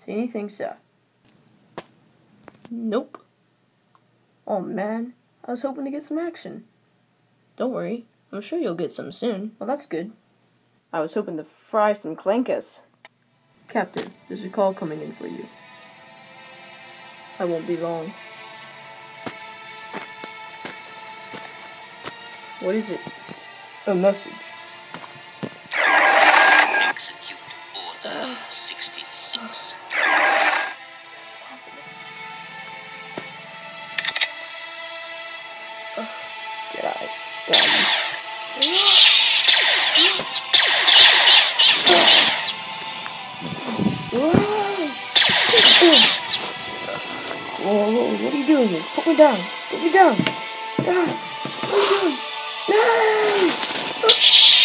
See anything, sir? Nope. Oh man, I was hoping to get some action. Don't worry. I'm sure you'll get some soon. Well, that's good. I was hoping to fry some clankus. Captain, there's a call coming in for you. I won't be long. What is it? A message. Execute Order 66. What's happening? Did I scum? Whoa, what are you doing here? Put me down. Put me down. Ah, what are you doing? No!